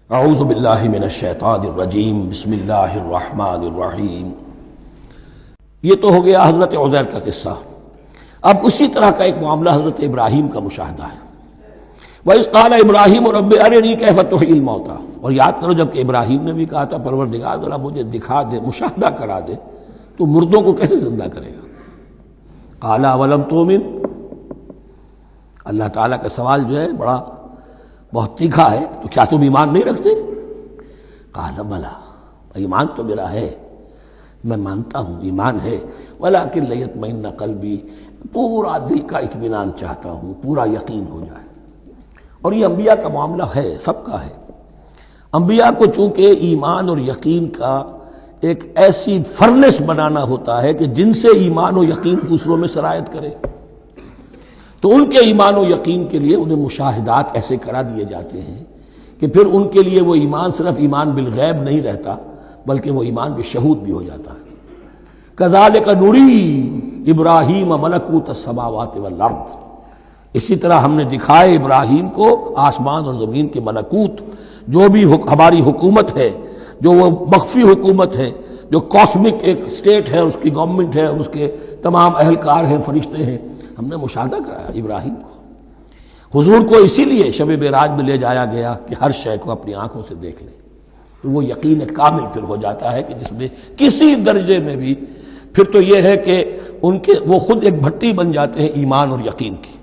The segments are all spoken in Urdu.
اعوذ باللہ من الشیطان الرجیم بسم اللہ الرحمن الرحیم۔ یہ تو ہو گیا حضرت عزیر کا قصہ۔ اب اسی طرح کا ایک معاملہ حضرت ابراہیم کا مشاہدہ ہے۔ وَإِذْ قَالَ إِبْرَاهِيمُ رَبِّ أَرِنِي كَيْفَ تُحْيِي الْمَوْتَىٰ، اور یاد کرو جب کہ ابراہیم نے بھی کہا تھا پروردگار ذرا مجھے دکھا دے، مشاہدہ کرا دے تو مردوں کو کیسے زندہ کرے گا۔ قَالَ أَوَلَمْ تُؤْمِنْ، اللہ تعالیٰ کا سوال جو ہے بہت تیکھا ہے، تو کیا تم ایمان نہیں رکھتے؟ قال بلا، ایمان تو میرا ہے، میں مانتا ہوں ایمان ہے، ولکن لیطمئن قلبی، پورا دل کا اطمینان چاہتا ہوں، پورا یقین ہو جائے۔ اور یہ انبیاء کا معاملہ ہے، سب کا ہے۔ انبیاء کو چونکہ ایمان اور یقین کا ایک ایسی فرنس بنانا ہوتا ہے کہ جن سے ایمان و یقین دوسروں میں سرایت کرے، تو ان کے ایمان و یقین کے لیے انہیں مشاہدات ایسے کرا دیے جاتے ہیں کہ پھر ان کے لیے وہ ایمان صرف ایمان بالغیب نہیں رہتا، بلکہ وہ ایمان بالشہود بھی ہو جاتا ہے۔ کذالک نری ابراہیم ملکوت السماوات والارض، اسی طرح ہم نے دکھائے ابراہیم کو آسمان اور زمین کے ملکوت، جو بھی ہماری حکومت ہے، جو وہ مخفی حکومت ہے، جو کاسمک ایک اسٹیٹ ہے، اس کی گورنمنٹ ہے، اس کے تمام اہلکار ہیں، فرشتے ہیں، ہم نے مشاہدہ کرایا ابراہیم کو۔ حضور کو اسی لیے شب معراج میں لے جایا گیا کہ ہر شے کو اپنی آنکھوں سے دیکھ لیں، تو وہ یقین کامل پھر ہو جاتا ہے کہ جس میں کسی درجے میں بھی پھر تو یہ ہے کہ وہ خود ایک بھٹی بن جاتے ہیں ایمان اور یقین کی۔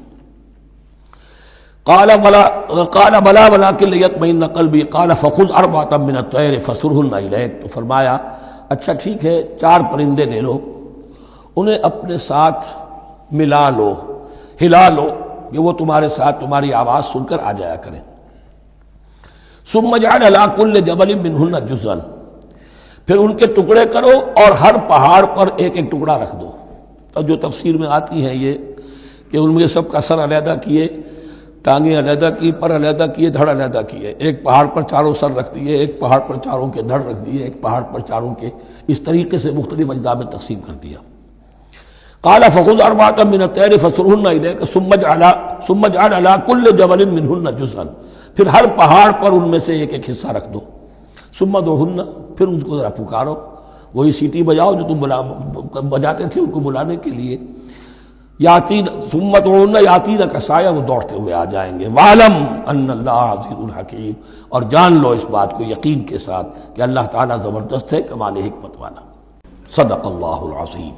قال بلا ولکن لیطمئن قلبی قال فخذ اربعۃ من الطیر فصرهن الیک، تو فرمایا اچھا ٹھیک ہے، 4 پرندے لے لو، انہیں اپنے ساتھ ملا لو، ہلا لو کہ وہ تمہارے ساتھ تمہاری آواز سن کر آ جایا کریں۔ ثم اجعل علی کل جبل منہن جزءا، پھر ان کے ٹکڑے کرو اور ہر پہاڑ پر ایک ایک ٹکڑا رکھ دو۔ تو جو تفسیر میں آتی ہے یہ کہ ان میں سب کا سر علیحدہ کیے، ٹانگیں علیحدہ کی، پر علیحدہ کیے، دھڑ علیحدہ کیے، ایک پہاڑ پر چاروں سر رکھ دیے، ایک پہاڑ پر چاروں کے دھڑ رکھ دیے، ایک پہاڑ پر چاروں کے، اس طریقے سے مختلف اجزاء میں تقسیم کر دیا۔ قال فخذ اربعۃ من الطیر فصرهن الیک ثم اجعل علی کل جبل منہن جزءا، پھر ہر پہاڑ پر ان میں سے ایک ایک حصہ رکھ دو۔ ثم ادعوہن، پھر ان کو ذرا پکارو، وہی سیٹی بجاؤ جو تم بجاتے تھے ان کو بلانے کے لیے۔ ثم ادعوہن یاتینک سعیا، وہ دوڑتے ہوئے آ جائیں گے۔ وَاعْلَمْ أَنَّ اللَّهَ عَزِیزٌ حَکِیمٌ، اور جان لو اس بات کو یقین کے ساتھ کہ اللہ تعالیٰ زبردست ہے، کمال حکمت والا۔ صدق اللہ العظیم۔